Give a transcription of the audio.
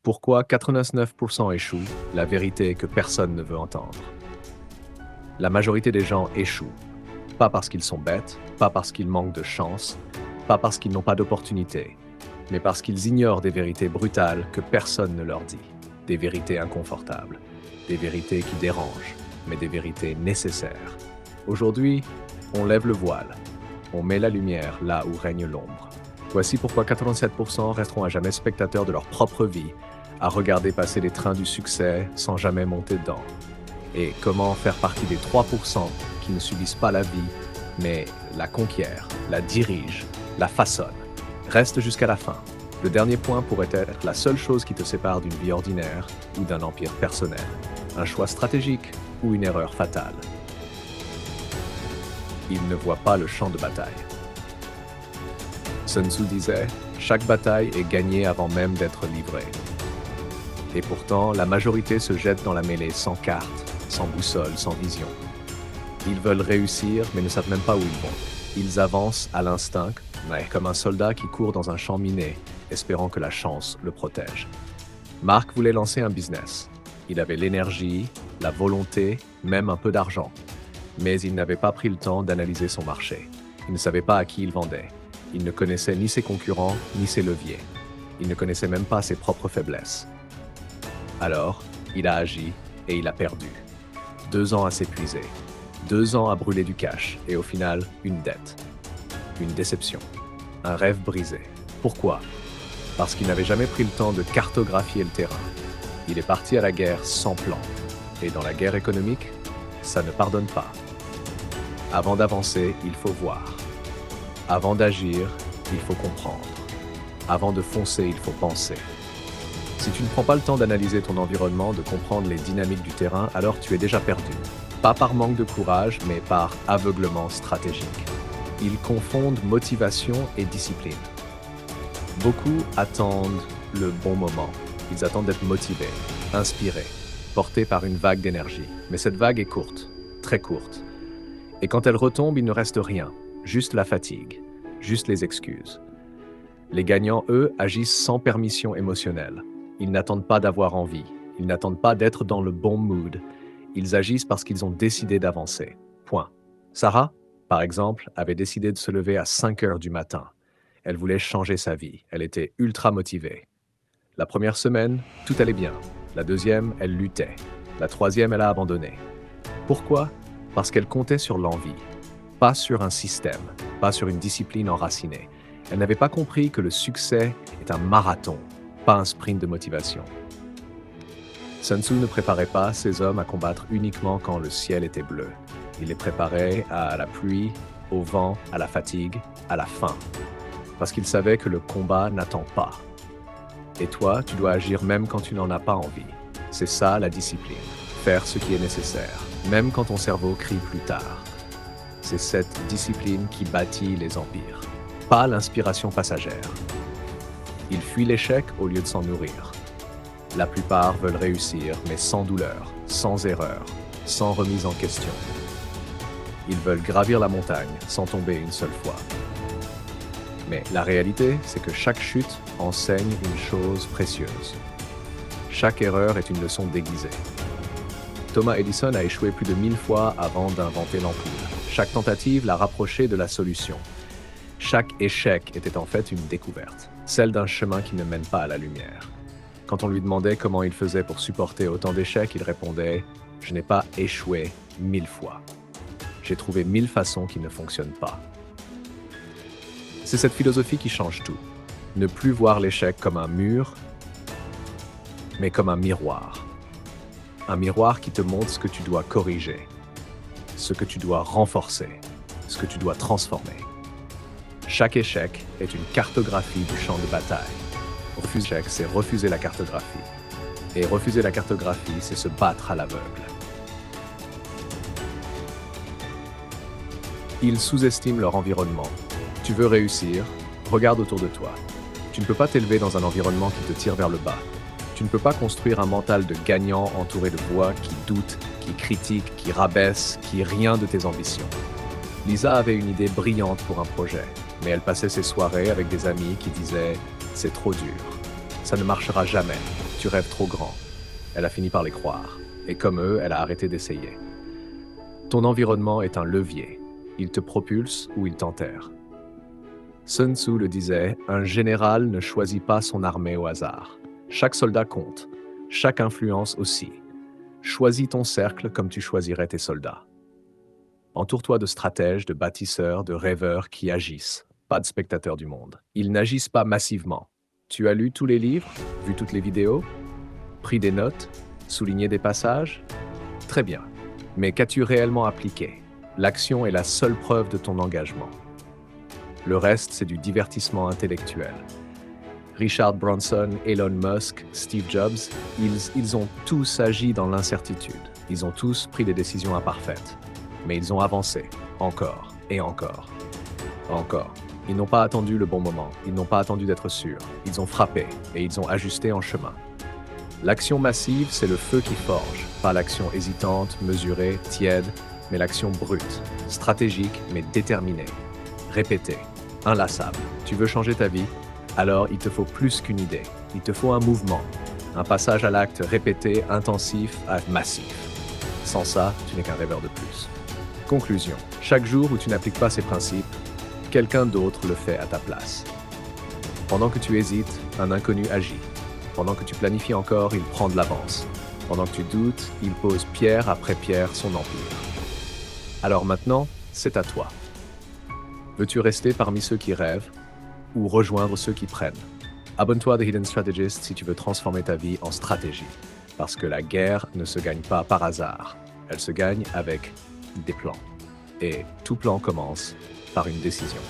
Pourquoi 99% échouent? La vérité est que personne ne veut entendre. La majorité des gens échouent, pas parce qu'ils sont bêtes, pas parce qu'ils manquent de chance, pas parce qu'ils n'ont pas d'opportunité, mais parce qu'ils ignorent des vérités brutales que personne ne leur dit, des vérités inconfortables, des vérités qui dérangent, mais des vérités nécessaires. Aujourd'hui, on lève le voile, on met la lumière là où règne l'ombre. Voici pourquoi 87% resteront à jamais spectateurs de leur propre vie, à regarder passer les trains du succès sans jamais monter dedans. Et comment faire partie des 3% qui ne subissent pas la vie, mais la conquièrent, la dirigent, la façonnent. Reste jusqu'à la fin. Le dernier point pourrait être la seule chose qui te sépare d'une vie ordinaire ou d'un empire personnel. Un choix stratégique ou une erreur fatale. Il ne voit pas le champ de bataille. Sun Tzu disait « Chaque bataille est gagnée avant même d'être livrée ». Et pourtant, la majorité se jette dans la mêlée sans carte, sans boussole, sans vision. Ils veulent réussir, mais ne savent même pas où ils vont. Ils avancent à l'instinct, comme un soldat qui court dans un champ miné, espérant que la chance le protège. Mark voulait lancer un business. Il avait l'énergie, la volonté, même un peu d'argent. Mais il n'avait pas pris le temps d'analyser son marché. Il ne savait pas à qui il vendait. Il ne connaissait ni ses concurrents, ni ses leviers. Il ne connaissait même pas ses propres faiblesses. Alors, il a agi et il a perdu. 2 ans à s'épuiser. 2 ans à brûler du cash et au final, une dette. Une déception. Un rêve brisé. Pourquoi? Parce qu'il n'avait jamais pris le temps de cartographier le terrain. Il est parti à la guerre sans plan. Et dans la guerre économique, ça ne pardonne pas. Avant d'avancer, il faut voir. Avant d'agir, il faut comprendre. Avant de foncer, il faut penser. Si tu ne prends pas le temps d'analyser ton environnement, de comprendre les dynamiques du terrain, alors tu es déjà perdu. Pas par manque de courage, mais par aveuglement stratégique. Ils confondent motivation et discipline. Beaucoup attendent le bon moment. Ils attendent d'être motivés, inspirés, portés par une vague d'énergie. Mais cette vague est courte, très courte. Et quand elle retombe, il ne reste rien, juste la fatigue, juste les excuses. Les gagnants, eux, agissent sans permission émotionnelle. Ils n'attendent pas d'avoir envie, ils n'attendent pas d'être dans le bon mood. Ils agissent parce qu'ils ont décidé d'avancer. Point. Sarah, par exemple, avait décidé de se lever à 5 heures du matin. Elle voulait changer sa vie. Elle était ultra motivée. La première semaine, tout allait bien. La deuxième, elle luttait. La troisième, elle a abandonné. Pourquoi? Parce qu'elle comptait sur l'envie. Pas sur un système, pas sur une discipline enracinée. Elle n'avait pas compris que le succès est un marathon, pas un sprint de motivation. Sun Tzu ne préparait pas ses hommes à combattre uniquement quand le ciel était bleu. Il les préparait à la pluie, au vent, à la fatigue, à la faim. Parce qu'il savait que le combat n'attend pas. Et toi, tu dois agir même quand tu n'en as pas envie. C'est ça la discipline. Faire ce qui est nécessaire, même quand ton cerveau crie plus tard. C'est cette discipline qui bâtit les empires, pas l'inspiration passagère. Ils fuient l'échec au lieu de s'en nourrir. La plupart veulent réussir, mais sans douleur, sans erreur, sans remise en question. Ils veulent gravir la montagne sans tomber une seule fois. Mais la réalité, c'est que chaque chute enseigne une chose précieuse. Chaque erreur est une leçon déguisée. Thomas Edison a échoué plus de 1000 fois avant d'inventer l'ampoule. Chaque tentative l'a rapproché de la solution. Chaque échec était en fait une découverte, celle d'un chemin qui ne mène pas à la lumière. Quand on lui demandait comment il faisait pour supporter autant d'échecs, il répondait « Je n'ai pas échoué 1000 fois. J'ai trouvé 1000 façons qui ne fonctionnent pas. » C'est cette philosophie qui change tout. Ne plus voir l'échec comme un mur, mais comme un miroir. Un miroir qui te montre ce que tu dois corriger, ce que tu dois renforcer, ce que tu dois transformer. Chaque échec est une cartographie du champ de bataille. Refuser l'échec, c'est refuser la cartographie. Et refuser la cartographie, c'est se battre à l'aveugle. Ils sous-estiment leur environnement. Tu veux réussir, regarde autour de toi. Tu ne peux pas t'élever dans un environnement qui te tire vers le bas. Tu ne peux pas construire un mental de gagnant entouré de voix qui doutent, qui critiquent, qui rabaissent, qui rien de tes ambitions. Lisa avait une idée brillante pour un projet, mais elle passait ses soirées avec des amis qui disaient « c'est trop dur, ça ne marchera jamais, Tu rêves trop grand. Elle a fini par les croire. Et comme eux, elle a arrêté d'essayer. Ton environnement est un levier. Il te propulse ou il t'enterre. Sun Tzu le disait, un général ne choisit pas son armée au hasard. Chaque soldat compte. Chaque influence aussi. Choisis ton cercle comme tu choisirais tes soldats. Entoure-toi de stratèges, de bâtisseurs, de rêveurs qui agissent, pas de spectateurs du monde. Ils n'agissent pas massivement. Tu as lu tous les livres, vu toutes les vidéos, pris des notes, souligné des passages? Très bien. Mais qu'as-tu réellement appliqué? L'action est la seule preuve de ton engagement. Le reste, c'est du divertissement intellectuel. Richard Branson, Elon Musk, Steve Jobs, ils ont tous agi dans l'incertitude. Ils ont tous pris des décisions imparfaites. Mais ils ont avancé, encore et encore. Encore. Ils n'ont pas attendu le bon moment, ils n'ont pas attendu d'être sûrs. Ils ont frappé et ils ont ajusté en chemin. L'action massive, c'est le feu qui forge, pas l'action hésitante, mesurée, tiède, mais l'action brute, stratégique mais déterminée, répétée, inlassable. Tu veux changer ta vie? Alors il te faut plus qu'une idée, il te faut un mouvement, un passage à l'acte répété, intensif, massif. Sans ça, tu n'es qu'un rêveur de plus. Conclusion. Chaque jour où tu n'appliques pas ces principes, quelqu'un d'autre le fait à ta place. Pendant que tu hésites, un inconnu agit. Pendant que tu planifies encore, il prend de l'avance. Pendant que tu doutes, il pose pierre après pierre son empire. Alors maintenant, c'est à toi. Veux-tu rester parmi ceux qui rêvent ou rejoindre ceux qui prennent? Abonne-toi à The Hidden Strategist si tu veux transformer ta vie en stratégie. Parce que la guerre ne se gagne pas par hasard. Elle se gagne avec des plans. Et tout plan commence par une décision.